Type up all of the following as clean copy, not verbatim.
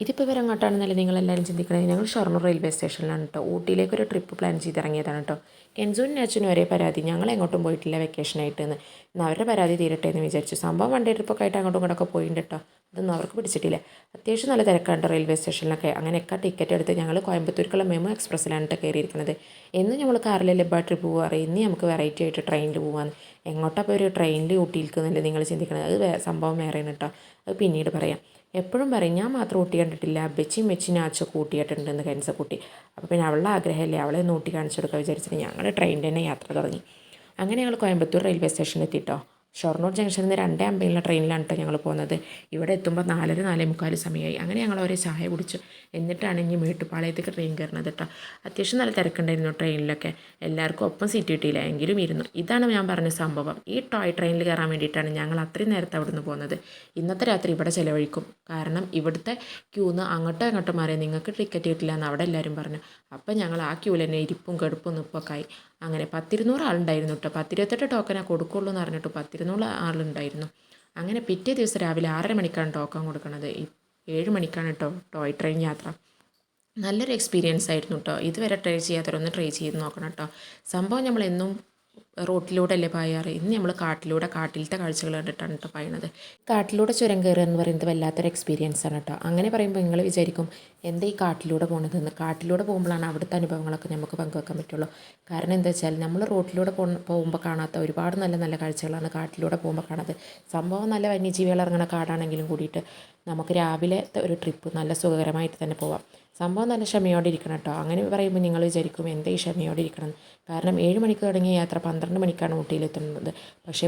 ഇതിപ്പോൾ ഇവരെങ്ങോട്ടാണെന്നല്ലേ നിങ്ങളെല്ലാവരും ചിന്തിക്കണത്. ഞങ്ങൾ ഷൊർണൂർ റെയിൽവേ സ്റ്റേഷനിലാണ് കേട്ടോ. ഊട്ടിയിലേക്കൊരു ട്രിപ്പ് പ്ലാൻ ചെയ്തിറങ്ങിയതാണ് കേട്ടോ. കെൻസൂനും അച്ഛനും ഒരേ പരാതി, ഞങ്ങൾ എങ്ങോട്ടും പോയിട്ടില്ല വെക്കേഷനായിട്ട് എന്ന്. എന്നാൽ അവരുടെ പരാതി തീരട്ടെ എന്ന് വിചാരിച്ചു. സംഭവം വൺ ഡേ ട്രിപ്പൊക്കെ ആയിട്ട് അങ്ങോട്ടും ഇങ്ങോട്ടൊക്കെ പോയിട്ടുണ്ട് കേട്ടോ. അതൊന്നും അവർക്ക് പിടിച്ചിട്ടില്ല. അത്യാവശ്യം നല്ല തിരക്കാണ് റെയിൽവേ സ്റ്റേഷനിലൊക്കെ. അങ്ങനെയൊക്കെ ടിക്കറ്റ് എടുത്ത് ഞങ്ങൾ കോയമ്പത്തൂർക്കുള്ള മെമു എക്സ്പ്രസ്സിലാണ് കേട്ടോ കയറിയിരിക്കുന്നത്. എന്നും നമ്മൾ കാറിലല്ലേ ട്രിപ്പ് പോകാറ്, ഇനി നമുക്ക് വെറൈറ്റി ആയിട്ട് ട്രെയിനിൽ പോകാമെന്ന്. എങ്ങോട്ടപ്പോൾ ഒരു ട്രെയിനിൽ ഊട്ടിയിൽക്കുന്നല്ലേ നിങ്ങൾ ചിന്തിക്കുന്നത്. അത് സംഭവം വേറെയാണ് കേട്ടോ. അത് പിന്നീട് പറയാം. എപ്പോഴും പറയും ഞാൻ മാത്രം ഊട്ടി കണ്ടിട്ടില്ല, ബെച്ചിയും മെച്ചിനും ആച്ചൊക്കെ ഊട്ടിയിട്ടുണ്ടെന്ന് കൻസക്കുട്ടി. അപ്പോൾ പിന്നെ അവളുടെ ആഗ്രഹമല്ലേ, അവളെ ഒന്ന് ഊട്ടി കാണിച്ചു കൊടുക്കാൻ വിചാരിച്ചിട്ട് ഞങ്ങൾ ട്രെയിനിൽ തന്നെ യാത്ര തുടങ്ങി. അങ്ങനെ ഞങ്ങൾ കോയമ്പത്തൂർ റെയിൽവേ സ്റ്റേഷനിൽ എത്തിയിട്ടോ. ഷൊർണൂർ ജംഗ്ഷനിൽ നിന്ന് 2:50 ട്രെയിനിലാണ് കേട്ടോ ഞങ്ങൾ പോകുന്നത്. ഇവിടെ എത്തുമ്പോൾ 4:30 4:45 സമയമായി. അങ്ങനെ ഞങ്ങൾ ഒരേ ചായ കുടിച്ചു. എന്നിട്ടാണ് ഇനി മേട്ടുപ്പാളയത്തേക്ക് ട്രെയിൻ കയറുന്നത് കേട്ടോ. അത്യാവശ്യം നല്ല തിരക്കുണ്ടായിരുന്നു ട്രെയിനിലൊക്കെ. എല്ലാവർക്കും ഒപ്പം സീറ്റ് കിട്ടിയില്ല, എങ്കിലും ഇരുന്നു. ഇതാണ് ഞാൻ പറഞ്ഞ സംഭവം. ഈ ടോയ് ട്രെയിനിൽ കയറാൻ വേണ്ടിയിട്ടാണ് ഞങ്ങൾ അത്രയും നേരത്തെ അവിടെ നിന്ന് പോകുന്നത്. ഇന്നത്തെ രാത്രി ഇവിടെ ചിലവഴിക്കും. കാരണം ഇവിടുത്തെ ക്യൂന്ന് അങ്ങോട്ടോ ഇങ്ങോട്ടോ മാറിയാൽ നിങ്ങൾക്ക് ടിക്കറ്റ് കിട്ടില്ല എന്ന് അവിടെ എല്ലാവരും പറഞ്ഞു. അപ്പം ഞങ്ങൾ ആ ക്യൂവിൽ തന്നെ ഇരിപ്പും കെടുപ്പും നിപ്പൊക്കെ ആയി. അങ്ങനെ 10-200 ആളുണ്ടായിരുന്നു കേട്ടോ. 10-28 ടോക്കനെ കൊടുക്കുള്ളൂ എന്ന് പറഞ്ഞിട്ട് 10-200 ആളുണ്ടായിരുന്നു. അങ്ങനെ പിറ്റേ ദിവസം രാവിലെ 6:30 മണിക്കാണ് ടോക്കൺ കൊടുക്കുന്നത്. 7 മണിക്കാണ് കേട്ടോ ടോയ് ട്രെയിൻ യാത്ര. നല്ലൊരു എക്സ്പീരിയൻസ് ആയിരുന്നു കേട്ടോ. ഇതുവരെ ട്രൈ ചെയ്യാത്തവരൊന്ന് ട്രൈ ചെയ്ത് നോക്കണം കേട്ടോ. സംഭവം നമ്മളെന്നും റോട്ടിലൂടെ അല്ലേ പായാറ്. ഇന്ന് നമ്മൾ കാട്ടിലത്തെ കാഴ്ചകൾ കണ്ടിട്ടാണ് കേട്ടോ പായണത്. കാട്ടിലൂടെ ചുരം കയറുക എന്ന് പറയുന്നത് വല്ലാത്തൊരു എക്സ്പീരിയൻസ് ആണ് കേട്ടോ. അങ്ങനെ പറയുമ്പോൾ നിങ്ങൾ വിചാരിക്കും എന്താ ഈ കാട്ടിലൂടെ പോകണതെന്ന്. കാട്ടിലൂടെ പോകുമ്പോഴാണ് അവിടുത്തെ അനുഭവങ്ങളൊക്കെ നമുക്ക് പങ്കുവെക്കാൻ പറ്റുള്ളൂ. കാരണം എന്താ വെച്ചാൽ നമ്മൾ റോട്ടിലൂടെ പോകുമ്പോൾ കാണാത്ത ഒരുപാട് നല്ല നല്ല കാഴ്ചകളാണ് കാട്ടിലൂടെ പോകുമ്പോൾ കാണാത്തത്. സംഭവം നല്ല വന്യജീവികൾ ഇറങ്ങുന്ന കാടാണെങ്കിലും കൂടിയിട്ട് നമുക്ക് രാവിലത്തെ ഒരു ട്രിപ്പ് നല്ല സുഖകരമായിട്ട് തന്നെ പോവാം. സംഭവം നല്ല ക്ഷമയോടെ ഇരിക്കണം കേട്ടോ. അങ്ങനെ പറയുമ്പോൾ നിങ്ങൾ വിചാരിക്കും എന്താ ഈ ക്ഷമയോടെ ഇരിക്കണം. കാരണം 7 മണിക്ക് തുടങ്ങിയ യാത്ര 12 മണിക്കാണ് ഊട്ടിയിലെത്തുന്നത്. പക്ഷേ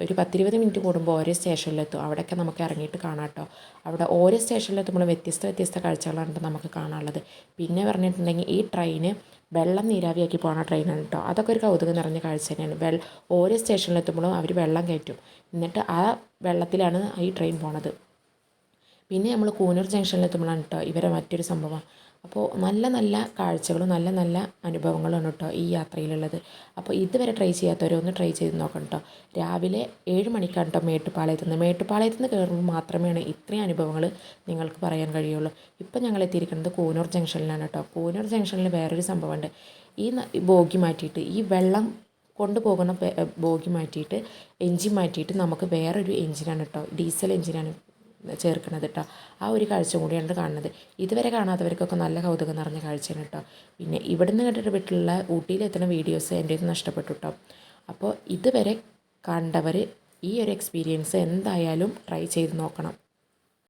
ഒരു 10-20 മിനിറ്റ് കൂടുമ്പോൾ ഓരോ സ്റ്റേഷനിലെത്തും. അവിടെയൊക്കെ നമുക്ക് ഇറങ്ങിയിട്ട് കാണാം കേട്ടോ. അവിടെ ഓരോ സ്റ്റേഷനിലെത്തുമ്പോൾ വ്യത്യസ്ത കാഴ്ചകളാണ് നമുക്ക് കാണാനുള്ളത്. പിന്നെ പറഞ്ഞിട്ടുണ്ടെങ്കിൽ ഈ ട്രെയിന് വെള്ളം നീരാവിയാക്കി പോകുന്ന ട്രെയിനാണ് കേട്ടോ. അതൊക്കെ ഒരു കൗതുകം നിറഞ്ഞ കാഴ്ച തന്നെയാണ്. ഓരോ സ്റ്റേഷനിലെത്തുമ്പോഴും അവർ വെള്ളം കയറ്റും. എന്നിട്ട് ആ വെള്ളത്തിലാണ് ഈ ട്രെയിൻ പോണത്. പിന്നെ നമ്മൾ കൂനൂർ ജംഗ്ഷനിലെത്തുമ്പോഴാണ് കേട്ടോ ഇവരെ മറ്റൊരു സംഭവം. അപ്പോൾ നല്ല നല്ല കാഴ്ചകളും നല്ല നല്ല അനുഭവങ്ങളുമാണ് കേട്ടോ ഈ യാത്രയിലുള്ളത്. അപ്പോൾ ഇതുവരെ ട്രൈ ചെയ്യാത്തവരൊന്ന് ട്രൈ ചെയ്ത് നോക്കണം കേട്ടോ. രാവിലെ 7 മണിക്കാണ് കേട്ടോ മേട്ടുപ്പാളയത്ത് നിന്ന് കയറുമ്പോൾ മാത്രമേ ഇത്രയും അനുഭവങ്ങൾ നിങ്ങൾക്ക് പറയാൻ കഴിയുള്ളൂ. ഇപ്പം ഞങ്ങൾ എത്തിയിരിക്കുന്നത് കൂനൂർ ജംഗ്ഷനിലാണ് കേട്ടോ. കൂനൂർ ജംഗ്ഷനിൽ വേറൊരു സംഭവമുണ്ട്. ഈ ബോഗി മാറ്റിയിട്ട് ഈ വെള്ളം കൊണ്ടുപോകുന്ന ബോഗി മാറ്റിയിട്ട് എൻജിൻ മാറ്റിയിട്ട് നമുക്ക് വേറൊരു എൻജിനാണ് കേട്ടോ, ഡീസൽ എൻജിനാണ് ചേർക്കുന്നത് കേട്ടോ. ആ ഒരു കാഴ്ച കൂടിയാണ് കാണുന്നത്. ഇതുവരെ കാണാത്തവർക്കൊക്കെ നല്ല കൗതുകം നിറഞ്ഞ കാഴ്ചയാണ് കേട്ടോ. പിന്നെ ഇവിടുന്ന് കണ്ടിട്ട് വിട്ടുള്ള ഊട്ടിയിലെത്തുന്ന വീഡിയോസ് എൻ്റെ ഇത് നഷ്ടപ്പെട്ടു കേട്ടോ. അപ്പോൾ ഇതുവരെ കണ്ടവർ ഈ ഒരു എക്സ്പീരിയൻസ് എന്തായാലും ട്രൈ ചെയ്ത് നോക്കണം.